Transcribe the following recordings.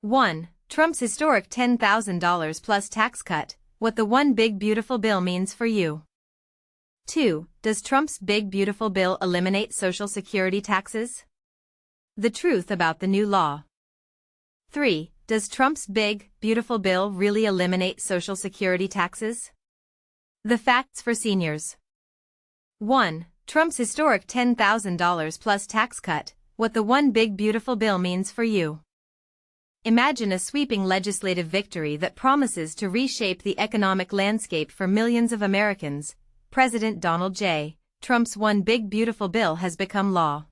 1. Trump's historic $10,000 plus tax cut, what the One Big Beautiful Bill means for you. 2. Does Trump's Big Beautiful Bill eliminate Social Security taxes? The truth about the new law. 3. Does Trump's Big Beautiful Bill really eliminate Social Security taxes? The facts for seniors. 1. Trump's historic $10,000 plus tax cut, what the One Big Beautiful Bill means for you. Imagine a sweeping legislative victory that promises to reshape the economic landscape for millions of Americans. President Donald J. Trump's One Big Beautiful Bill has become law.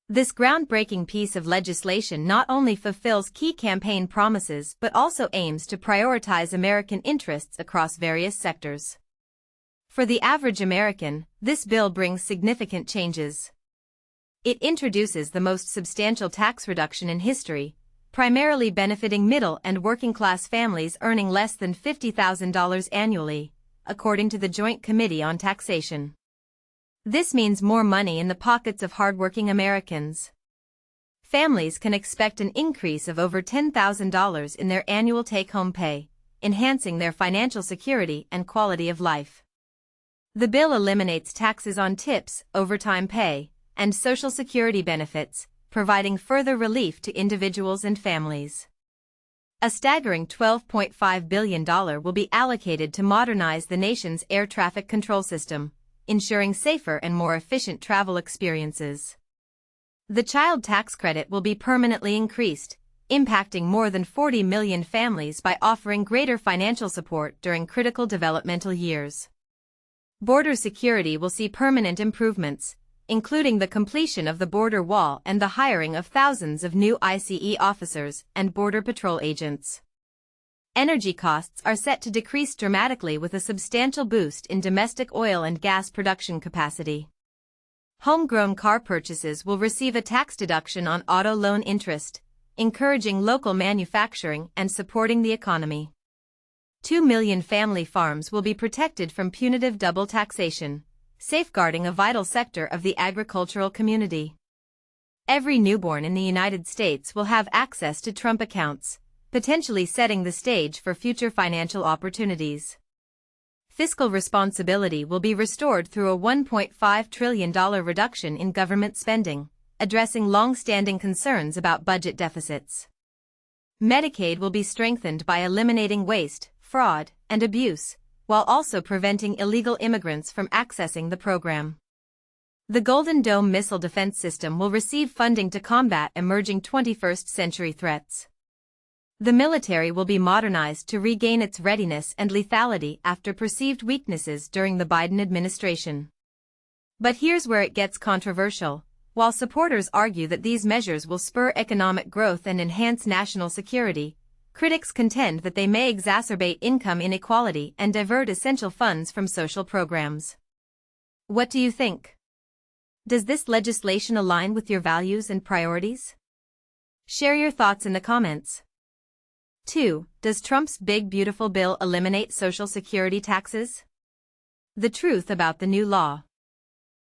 This groundbreaking piece of legislation not only fulfills key campaign promises but also aims to prioritize American interests across various sectors. For the average American, this bill brings significant changes. It introduces the most substantial tax reduction in history, primarily benefiting middle and working-class families earning less than $50,000 annually, according to the Joint Committee on Taxation. This means more money in the pockets of hardworking Americans. Families can expect an increase of over $10,000 in their annual take-home pay, enhancing their financial security and quality of life. The bill eliminates taxes on tips, overtime pay, and Social Security benefits, providing further relief to individuals and families. A staggering $12.5 billion will be allocated to modernize the nation's air traffic control system, ensuring safer and more efficient travel experiences. The child tax credit will be permanently increased, impacting more than 40 million families by offering greater financial support during critical developmental years. Border security will see permanent improvements, including the completion of the border wall and the hiring of thousands of new ICE officers and Border Patrol agents. Energy costs are set to decrease dramatically with a substantial boost in domestic oil and gas production capacity. Homegrown car purchases will receive a tax deduction on auto loan interest, encouraging local manufacturing and supporting the economy. 2 million family farms will be protected from punitive double taxation, safeguarding a vital sector of the agricultural community. Every newborn in the United States will have access to Trump accounts, potentially setting the stage for future financial opportunities. Fiscal responsibility will be restored through a $1.5 trillion reduction in government spending, addressing long-standing concerns about budget deficits. Medicaid will be strengthened by eliminating waste, fraud, and abuse, while also preventing illegal immigrants from accessing the program. The Golden Dome missile defense system will receive funding to combat emerging 21st-century threats. The military will be modernized to regain its readiness and lethality after perceived weaknesses during the Biden administration. But here's where it gets controversial. While supporters argue that these measures will spur economic growth and enhance national security, critics contend that they may exacerbate income inequality and divert essential funds from social programs. What do you think? Does this legislation align with your values and priorities? Share your thoughts in the comments. 2. Does Trump's Big Beautiful Bill eliminate Social Security taxes? The truth about the new law.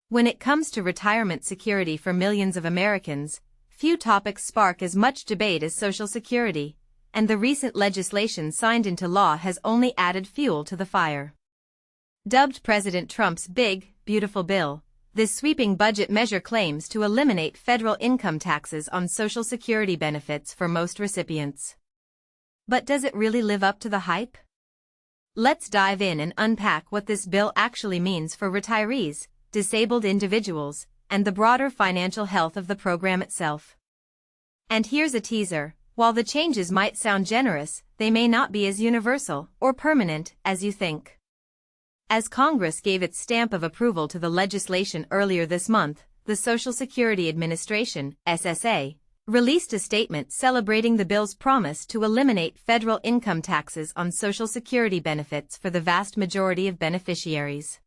When it comes to retirement security for millions of Americans, few topics spark as much debate as Social Security, and the recent legislation signed into law has only added fuel to the fire. Dubbed President Trump's Big Beautiful Bill, this sweeping budget measure claims to eliminate federal income taxes on Social Security benefits for most recipients. But does it really live up to the hype? Let's dive in and unpack what this bill actually means for retirees, disabled individuals, and the broader financial health of the program itself. And here's a teaser. While the changes might sound generous, they may not be as universal or permanent as you think. As Congress gave its stamp of approval to the legislation earlier this month, the Social Security Administration, SSA, released a statement celebrating the bill's promise to eliminate federal income taxes on Social Security benefits for the vast majority of beneficiaries.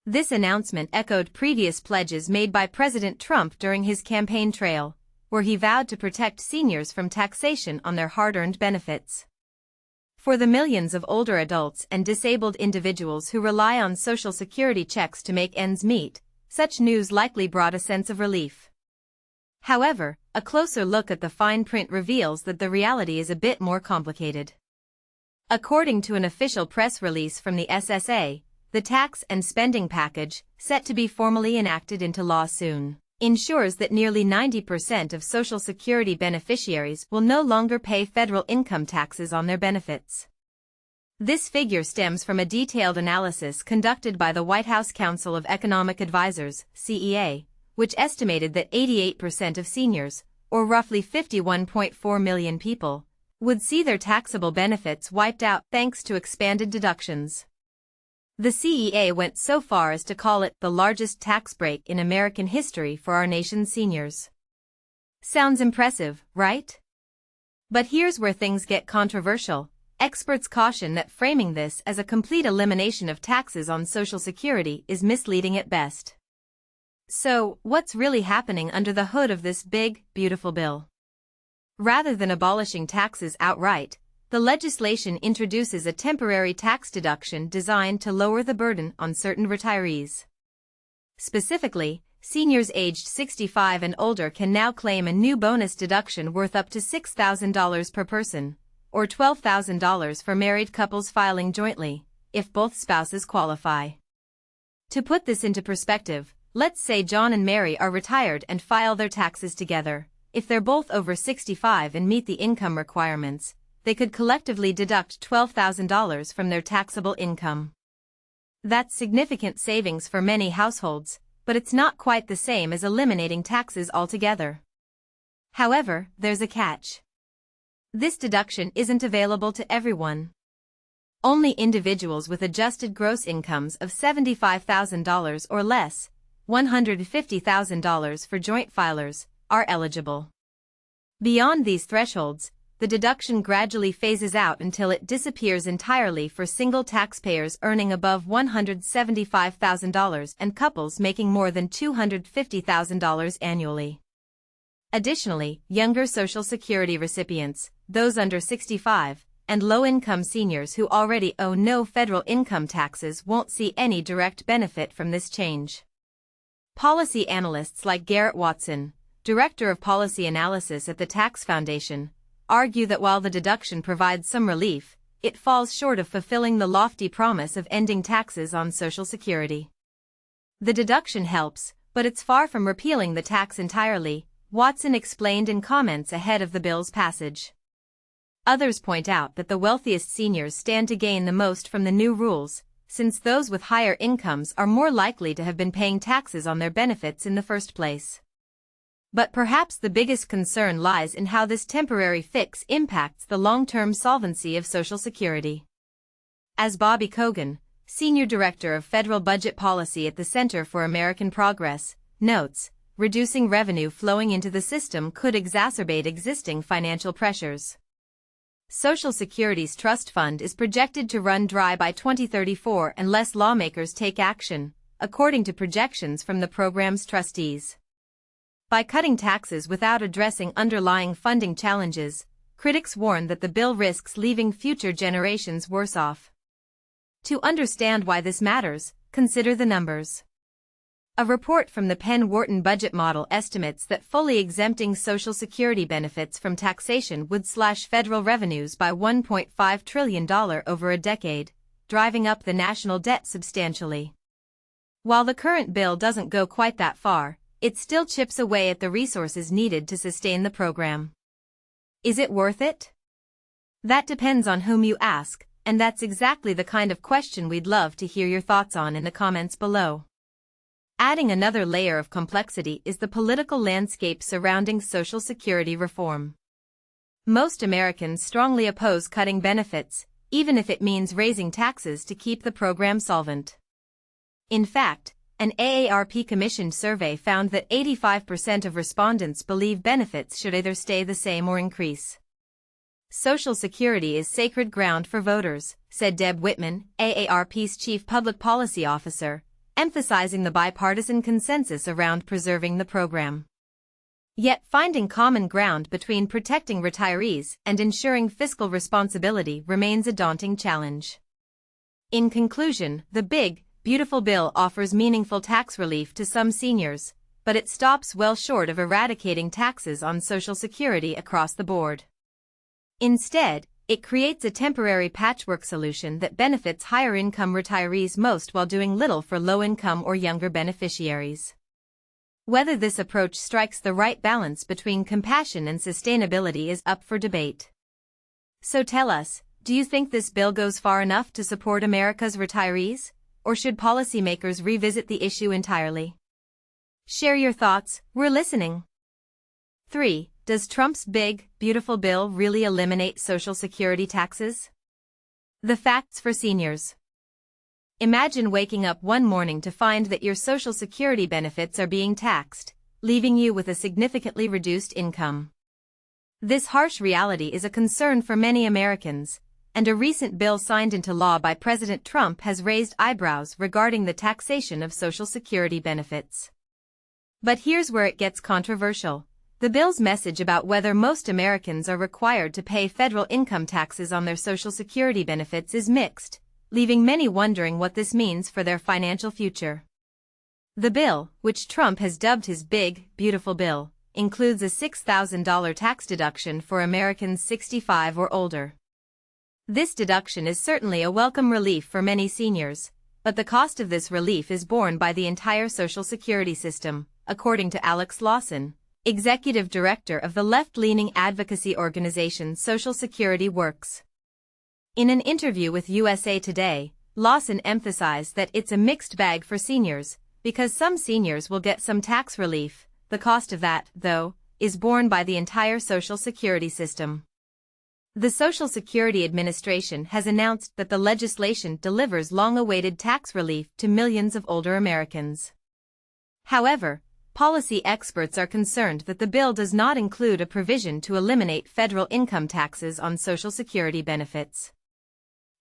This announcement echoed previous pledges made by President Trump during his campaign trail, where he vowed to protect seniors from taxation on their hard-earned benefits. For the millions of older adults and disabled individuals who rely on Social Security checks to make ends meet, such news likely brought a sense of relief. However, a closer look at the fine print reveals that the reality is a bit more complicated. According to an official press release from the SSA, the tax and spending package, set to be formally enacted into law soon, ensures that nearly 90% of Social Security beneficiaries will no longer pay federal income taxes on their benefits. This figure stems from a detailed analysis conducted by the White House Council of Economic Advisers, CEA, which estimated that 88% of seniors, or roughly 51.4 million people, would see their taxable benefits wiped out thanks to expanded deductions. The CEA went so far as to call it the largest tax break in American history for our nation's seniors. Sounds impressive, right? But here's where things get controversial. Experts caution that framing this as a complete elimination of taxes on Social Security is misleading at best. So, what's really happening under the hood of this big, beautiful bill? Rather than abolishing taxes outright, the legislation introduces a temporary tax deduction designed to lower the burden on certain retirees. Specifically, seniors aged 65 and older can now claim a new bonus deduction worth up to $6,000 per person, or $12,000 for married couples filing jointly, if both spouses qualify. To put this into perspective, let's say John and Mary are retired and file their taxes together. If they're both over 65 and meet the income requirements, they could collectively deduct $12,000 from their taxable income. That's significant savings for many households, but it's not quite the same as eliminating taxes altogether. However, there's a catch. This deduction isn't available to everyone. Only individuals with adjusted gross incomes of $75,000 or less, $150,000 for joint filers, are eligible. Beyond these thresholds, the deduction gradually phases out until it disappears entirely for single taxpayers earning above $175,000 and couples making more than $250,000 annually. Additionally, younger Social Security recipients, those under 65, and low-income seniors who already owe no federal income taxes won't see any direct benefit from this change. Policy analysts like Garrett Watson, Director of Policy Analysis at the Tax Foundation, argue that while the deduction provides some relief, it falls short of fulfilling the lofty promise of ending taxes on Social Security. The deduction helps, but it's far from repealing the tax entirely, Watson explained in comments ahead of the bill's passage. Others point out that the wealthiest seniors stand to gain the most from the new rules, since those with higher incomes are more likely to have been paying taxes on their benefits in the first place. But perhaps the biggest concern lies in how this temporary fix impacts the long-term solvency of Social Security. As Bobby Kogan, Senior Director of Federal Budget Policy at the Center for American Progress, notes, reducing revenue flowing into the system could exacerbate existing financial pressures. Social Security's trust fund is projected to run dry by 2034 unless lawmakers take action, according to projections from the program's trustees. By cutting taxes without addressing underlying funding challenges, critics warn that the bill risks leaving future generations worse off. To understand why this matters, consider the numbers. A report from the Penn-Wharton budget model estimates that fully exempting Social Security benefits from taxation would slash federal revenues by $1.5 trillion over a decade, driving up the national debt substantially. While the current bill doesn't go quite that far, it still chips away at the resources needed to sustain the program. Is it worth it? That depends on whom you ask, and that's exactly the kind of question we'd love to hear your thoughts on in the comments below. Adding another layer of complexity is the political landscape surrounding Social Security reform. Most Americans strongly oppose cutting benefits, even if it means raising taxes to keep the program solvent. In fact, an AARP-commissioned survey found that 85% of respondents believe benefits should either stay the same or increase. Social Security is sacred ground for voters, said Deb Whitman, AARP's chief public policy officer, emphasizing the bipartisan consensus around preserving the program. Yet finding common ground between protecting retirees and ensuring fiscal responsibility remains a daunting challenge. In conclusion, the big, beautiful bill offers meaningful tax relief to some seniors, but it stops well short of eradicating taxes on Social Security across the board. Instead, it creates a temporary patchwork solution that benefits higher-income retirees most while doing little for low-income or younger beneficiaries. Whether this approach strikes the right balance between compassion and sustainability is up for debate. So tell us, do you think this bill goes far enough to support America's retirees, or should policymakers revisit the issue entirely? Share your thoughts, we're listening. 3. Does Trump's big, beautiful bill really eliminate Social Security taxes? The facts for seniors. Imagine waking up one morning to find that your Social Security benefits are being taxed, leaving you with a significantly reduced income. This harsh reality is a concern for many Americans, and a recent bill signed into law by President Trump has raised eyebrows regarding the taxation of Social Security benefits. But here's where it gets controversial. The bill's message about whether most Americans are required to pay federal income taxes on their Social Security benefits is mixed, leaving many wondering what this means for their financial future. The bill, which Trump has dubbed his big, beautiful bill, includes a $6,000 tax deduction for Americans 65 or older. This deduction is certainly a welcome relief for many seniors, but the cost of this relief is borne by the entire Social Security system, according to Alex Lawson, executive director of the left-leaning advocacy organization Social Security Works. In an interview with USA Today, Lawson emphasized that it's a mixed bag for seniors, because some seniors will get some tax relief. The cost of that, though, is borne by the entire Social Security system. The Social Security Administration has announced that the legislation delivers long-awaited tax relief to millions of older Americans. However, policy experts are concerned that the bill does not include a provision to eliminate federal income taxes on Social Security benefits.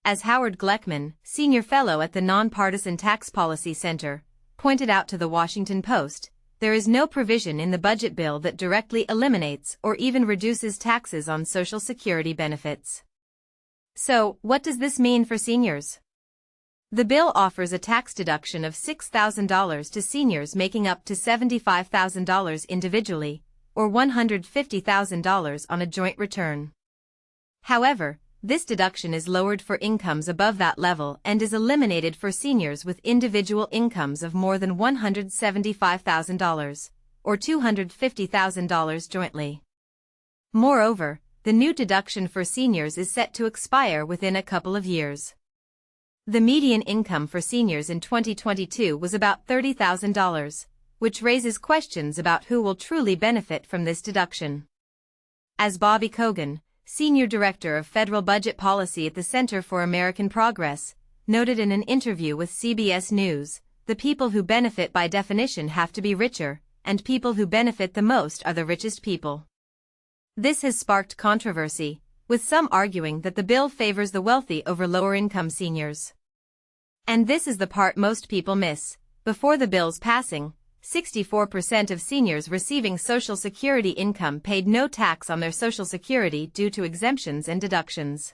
As Howard Gleckman, senior fellow at the Nonpartisan Tax Policy Center, pointed out to the Washington Post, there is no provision in the budget bill that directly eliminates or even reduces taxes on Social Security benefits. So, what does this mean for seniors? The bill offers a tax deduction of $6,000 to seniors making up to $75,000 individually, or $150,000 on a joint return. However, this deduction is lowered for incomes above that level and is eliminated for seniors with individual incomes of more than $175,000, or $250,000 jointly. Moreover, the new deduction for seniors is set to expire within a couple of years. The median income for seniors in 2022 was about $30,000, which raises questions about who will truly benefit from this deduction. As Bobby Kogan, Senior Director of Federal Budget Policy at the Center for American Progress, noted in an interview with CBS News, the people who benefit by definition have to be richer, and people who benefit the most are the richest people. This has sparked controversy, with some arguing that the bill favors the wealthy over lower-income seniors. And this is the part most people miss. Before the bill's passing, 64% of seniors receiving Social Security income paid no tax on their Social Security due to exemptions and deductions.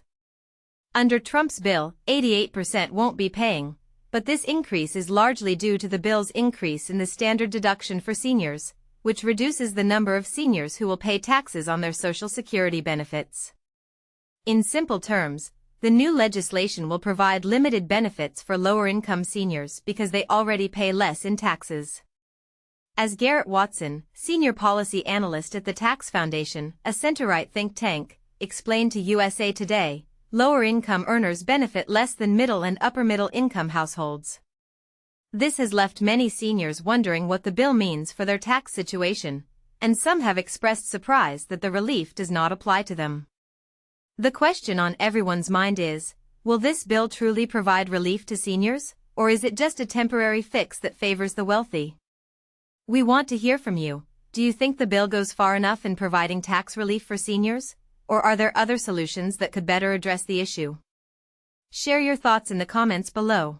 Under Trump's bill, 88% won't be paying, but this increase is largely due to the bill's increase in the standard deduction for seniors, which reduces the number of seniors who will pay taxes on their Social Security benefits. In simple terms, the new legislation will provide limited benefits for lower-income seniors because they already pay less in taxes. As Garrett Watson, senior policy analyst at the Tax Foundation, a center-right think tank, explained to USA Today, lower-income earners benefit less than middle and upper-middle income households. This has left many seniors wondering what the bill means for their tax situation, and some have expressed surprise that the relief does not apply to them. The question on everyone's mind is, will this bill truly provide relief to seniors, or is it just a temporary fix that favors the wealthy? We want to hear from you. Do you think the bill goes far enough in providing tax relief for seniors, or are there other solutions that could better address the issue? Share your thoughts in the comments below.